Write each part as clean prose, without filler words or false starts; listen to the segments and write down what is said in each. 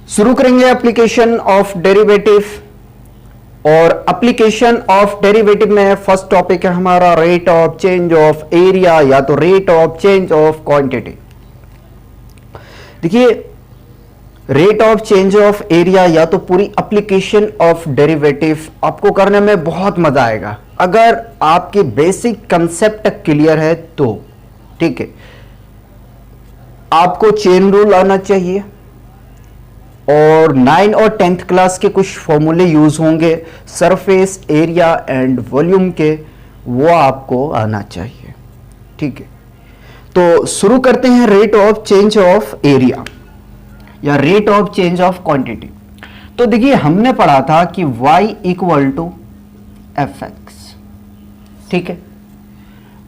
शुरू करेंगे application of derivative. और एप्लीकेशन ऑफ डेरिवेटिव में फर्स्ट टॉपिक है हमारा rate of change of area या तो rate of change of quantity. देखिए, rate of change of area या तो पूरी एप्लीकेशन ऑफ डेरिवेटिव आपको करने में बहुत मजा आएगा अगर आपके बेसिक कंसेप्ट क्लियर है तो। ठीक है, आपको चेन रूल आना चाहिए और 9 और 10th क्लास के कुछ फॉर्मूले यूज होंगे सरफेस एरिया एंड वॉल्यूम के, वो आपको आना चाहिए। ठीक है, तो शुरू करते हैं rate of change of area या rate of change of quantity. तो देखिए, हमने पढ़ा था कि y equal to f x. ठीक है,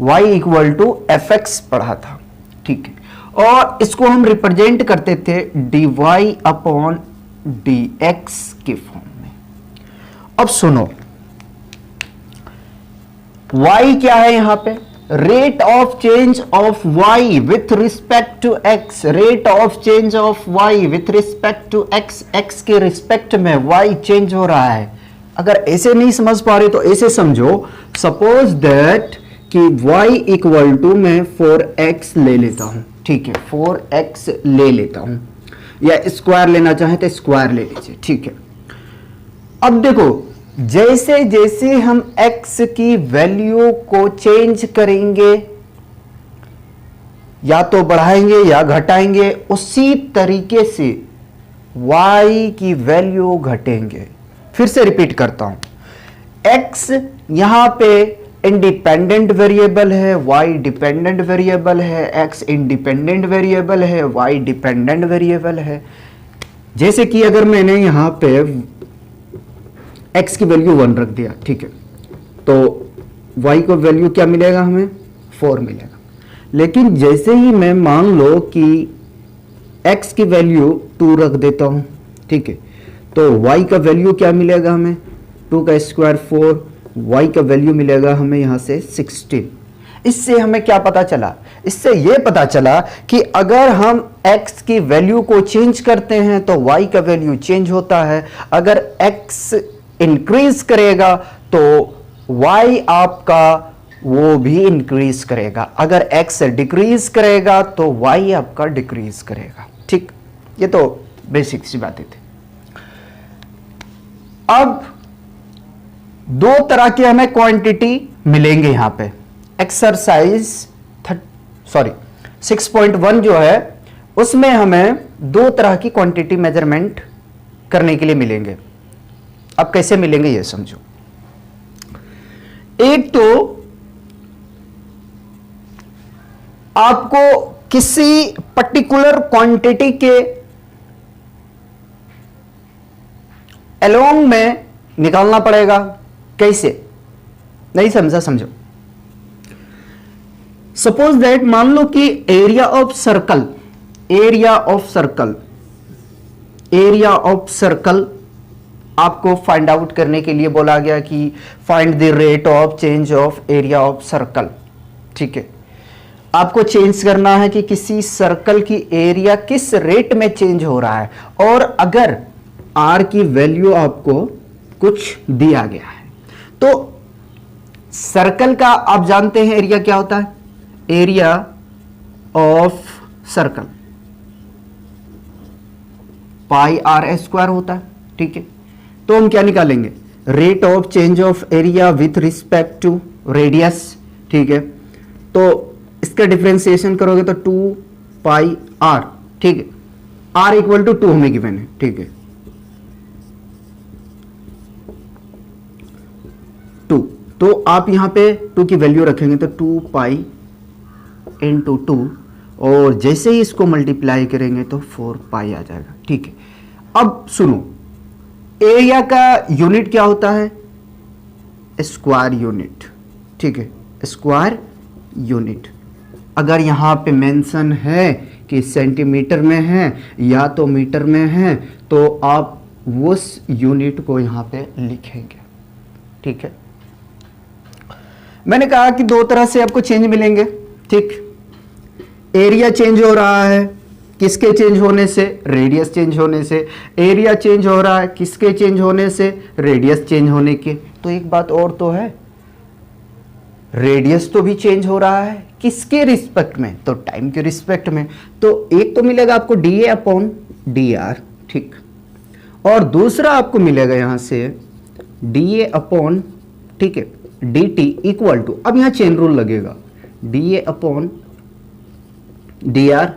y equal to f x पढ़ा था। ठीक है, और इसको हम रिप्रेजेंट करते थे dy अपॉन dx के फॉर्म में। अब सुनो, y क्या है यहां पे? Rate of change of y with respect to x। Rate of change of y with respect to x, x के रिस्पेक्ट में y चेंज हो रहा है। अगर ऐसे नहीं समझ पा रहे तो ऐसे समझो, सपोज दैट कि y इक्वल टू मैं 4x ले लेता हूं। ठीक है, 4x ले लेता हूं, या स्क्वायर लेना चाहे तो स्क्वायर ले लीजिए। ठीक है, अब देखो, जैसे जैसे हम x की वैल्यू को चेंज करेंगे, या तो बढ़ाएंगे या घटाएंगे, उसी तरीके से y की वैल्यू घटेंगे। फिर से रिपीट करता हूं, x यहां पे इंडिपेंडेंट वेरिएबल है, y डिपेंडेंट वेरिएबल है, x इंडिपेंडेंट वेरिएबल है, y डिपेंडेंट वेरिएबल है। जैसे कि अगर मैंने यहां पे x की वैल्यू 1 रख दिया, ठीक है, तो y को वैल्यू क्या मिलेगा? हमें 4 मिलेगा। लेकिन जैसे ही मैं मान लो कि x की वैल्यू 2 रख देता हूं, ठीक है, तो y का वैल्यू क्या मिलेगा हमें? 2 का स्क्वायर 4, y का वैल्यू मिलेगा हमें यहां से 16। इससे हमें क्या पता चला? इससे यह पता चला कि अगर हम x की वैल्यू को चेंज करते हैं तो y का वैल्यू चेंज होता है। अगर x इंक्रीज करेगा तो y आपका वो भी इंक्रीज करेगा, अगर x डिक्रीज करेगा तो y आपका डिक्रीज करेगा। ठीक, ये तो बेसिक सी बातें थी। अब दो तरह के हमें क्वांटिटी मिलेंगे यहां पे। एक्सरसाइज 6.1 जो है उसमें हमें दो तरह की क्वांटिटी मेजरमेंट करने के लिए मिलेंगे। अब कैसे मिलेंगे ये समझो। एक तो आपको किसी पर्टिकुलर क्वांटिटी के अलोंग में निकालना पड़ेगा। कैसे? नहीं समझा? समझो। सपोज दैट, मान लो कि एरिया ऑफ सर्कल आपको फाइंड आउट करने के लिए बोला गया कि find the rate of change of area of circle. ठीक है, आपको चेंज करना है कि किसी सर्कल की एरिया किस रेट में चेंज हो रहा है, और अगर r की वैल्यू आपको कुछ दिया गया है तो सर्कल का आप जानते हैं एरिया क्या होता है? Area of circle pi r square होता है। ठीक है, तो हम क्या निकालेंगे? Rate of change of area with respect to radius. ठीक है, तो इसका डिफरेंशिएशन करोगे तो 2 पाई r। ठीक है, r इक्वल टू 2 हमें गिवन है। ठीक है, 2, तो आप यहां पे 2 की वैल्यू रखेंगे तो 2 पाई इंटू 2, और जैसे ही इसको मल्टीप्लाई करेंगे तो 4 पाई आ जाएगा। ठीक है, अब सुनो, एरिया का यूनिट क्या होता है? Square unit. ठीक है, स्क्वायर यूनिट। अगर यहां पे मेंशन है कि सेंटीमीटर में है या तो मीटर में है तो आप उस यूनिट को यहां पे लिखेंगे। ठीक है, मैंने कहा कि दो तरह से आपको चेंज मिलेंगे। ठीक, एरिया चेंज हो रहा है किसके चेंज होने से? रेडियस चेंज होने से। एरिया चेंज हो रहा है किसके चेंज होने से? रेडियस चेंज होने के। तो एक बात और तो है, रेडियस तो भी चेंज हो रहा है किसके रिस्पेक्ट में? तो टाइम के रिस्पेक्ट में। तो एक तो मिलेगा आपको dA अपॉन dr, ठीक, और दूसरा आपको मिलेगा यहां से dA अपॉन, ठीक है, dt इक्वल टू, अब यहां चेन रूल लगेगा, dA upon dr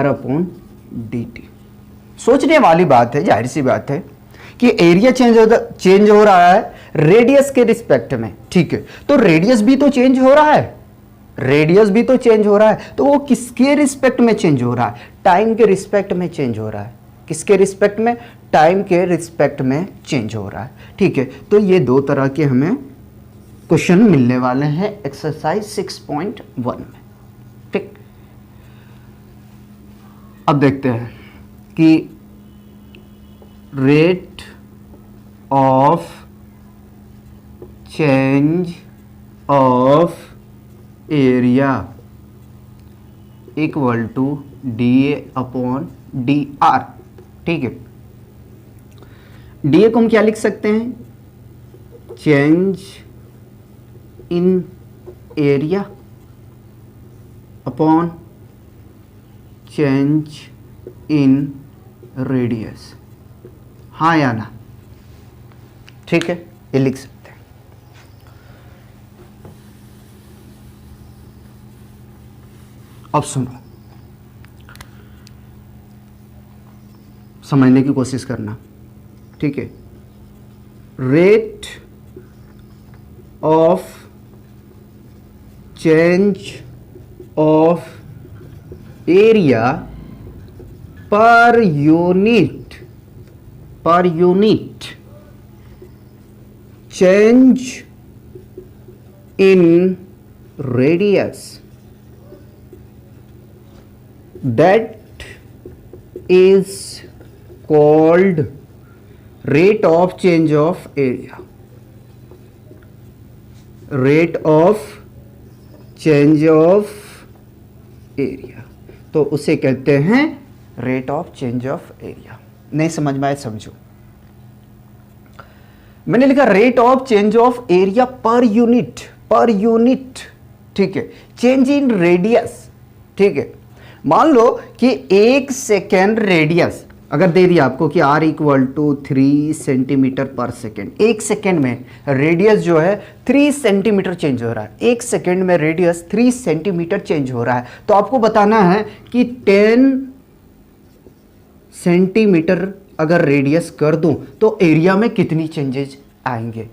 upon dt। सोचने वाली बात है, जाहिर सी बात है कि एरिया चेंज हो रहा है रेडियस के रिस्पेक्ट में, ठीक है, तो रेडियस भी तो चेंज हो रहा है, रेडियस भी तो चेंज हो रहा है, तो वो किसके रिस्पेक्ट में चेंज हो रहा है? टाइम के रिस्पेक्ट में चेंज हो रहा है। किसके रिस्पेक्ट में? टाइम के रिस्पेक्ट में चेंज हो रहा है, ठीक है। तो ये दो तरह के हमें क्वेश्चन मिलने वाले हैं एक्सरसाइज 6.1 में, ठीक। अब देखते हैं कि rate of change of area equal to dA upon dr, ठीक है। dA को हम क्या लिख सकते हैं? Change in area upon change in radius, हाँ या ना? ठीक है, ये लिख सकते हैं। अब सुनो, समझने की कोशिश करना, ठीक है। Rate of change of area per unit change in radius, that is called rate of change of area. Rate of change of area, तो उसे कहते हैं rate of change of area. नहीं समझ में आए समझो, मैंने लिखा rate of change of area per unit, ठीक है, चेंज इन रेडियस, ठीक है। मान लो कि 1 सेकेंड रेडियस अगर दे दिया आपको कि r इक्वल टू 3 सेंटीमीटर पर सेकेंड, 1 सेकेंड में रेडियस जो है 3 सेंटीमीटर चेंज हो रहा है, 1 सेकेंड में रेडियस 3 सेंटीमीटर चेंज हो रहा है, तो आपको बताना है कि 10 सेंटीमीटर अगर रेडियस कर दूं तो एरिया में कितनी चेंजेस आएंगे,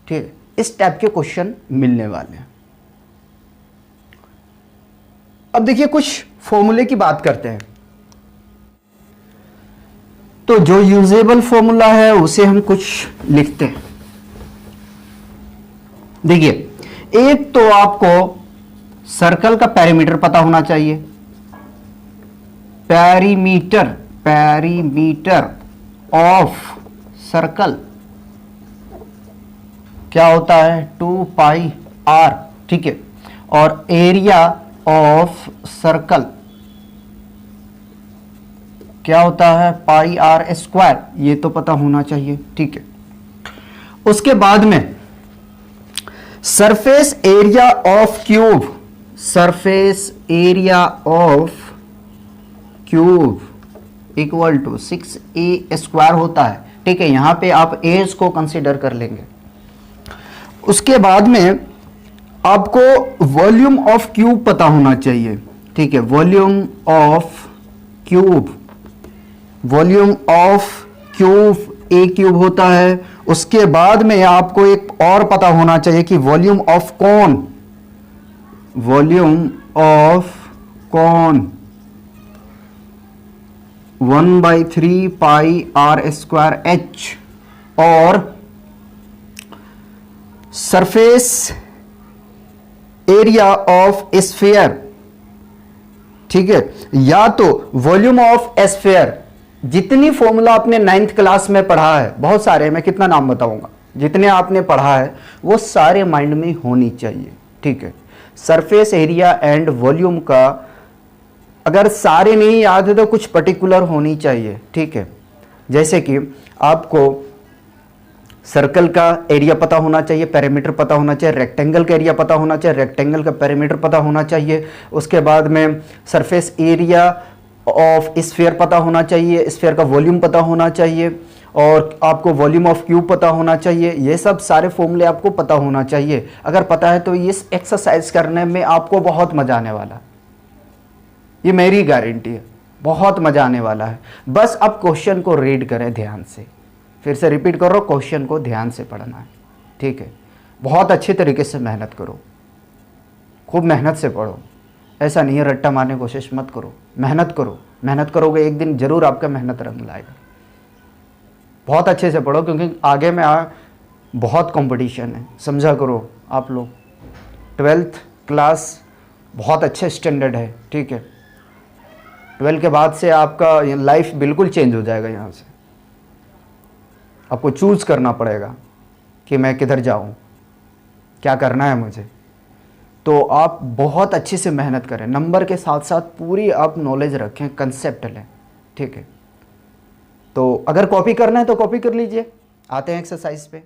ठीक है। इस टाइप के क्वेश्चन मिलने वाले हैं। अब देखिए कुछ फॉर्मूले की बात करते हैं, तो जो यूजेबल फॉर्मूला है उसे हम कुछ लिखते हैं। देखिए, एक तो आपको सर्कल का पेरीमीटर पता होना चाहिए, पेरीमीटर ऑफ सर्कल क्या होता है? 2 पाई r, ठीक है, और एरिया ऑफ सर्कल क्या होता है? पाई आर स्क्वायर, ये तो पता होना चाहिए, ठीक है। उसके बाद में surface area of cube equal to 6a square होता है, ठीक है। यहां पे आप एज को कंसीडर कर लेंगे। उसके बाद में आपको वॉल्यूम ऑफ क्यूब पता होना चाहिए, ठीक है। Volume of cube A cube होता है। उसके बाद में आपको एक और पता होना चाहिए कि वॉल्यूम ऑफ कौन 1/3 पाई आर स्क्वायर एच, और सरफेस एरिया ऑफ स्फीयर, ठीक है। या तो वॉल्यूम ऑफ स्फीयर, जितनी फॉर्मूला आपने 9th क्लास में पढ़ा है, बहुत सारे, मैं कितना नाम बताऊंगा, जितने आपने पढ़ा है वो सारे माइंड में होनी चाहिए, ठीक है। सरफेस एरिया एंड वॉल्यूम का अगर सारे नहीं याद है तो कुछ पर्टिकुलर होनी चाहिए, ठीक है। जैसे कि आपको सर्कल का एरिया पता होना चाहिए, पेरीमीटर पता होना चाहिए, रेक्टेंगल का एरिया पता होना चाहिए, रेक्टेंगल का पेरीमीटर पता होना चाहिए। उसके बाद में सरफेस एरिया ऑफ स्फीयर पता होना चाहिए, स्फीयर का वॉल्यूम पता होना चाहिए, और आपको वॉल्यूम ऑफ क्यूब पता होना चाहिए। ये सब सारे फॉर्मूले आपको पता होना चाहिए। अगर पता है तो इस एक्सरसाइज करने में आपको बहुत मजा आने वाला है, ये मेरी गारंटी है, बहुत मजा आने वाला है। बस अब क्वेश्चन को रीड करें ध्यान से, फिर से रिपीट कर रहा हूं, क्वेश्चन को ध्यान से पढ़ना है, ठीक है। बहुत अच्छे तरीके से मेहनत करो, खूब मेहनत से पढ़ो, ऐसा नहीं है रट्टा मारने की कोशिश मत करो, मेहनत करो। मेहनत करोगे एक दिन जरूर आपका मेहनत रंग लाएगा। बहुत अच्छे से पढ़ो क्योंकि आगे में बहुत कंपटीशन है, समझा करो आप लोग। 12th क्लास बहुत अच्छे स्टैंडर्ड है, ठीक है। 12 के बाद से आपका लाइफ बिल्कुल चेंज हो जाएगा। यहाँ से आपको चूज करना पड़ेगा कि मैं किधर जाऊँ, क्या करना है मुझे। तो आप बहुत अच्छे से मेहनत करें, नंबर के साथ साथ पूरी आप नॉलेज रखें, कंसेप्ट लें, ठीक है। तो अगर कॉपी करना है तो कॉपी कर लीजिए। आते हैं एक्सरसाइज पे।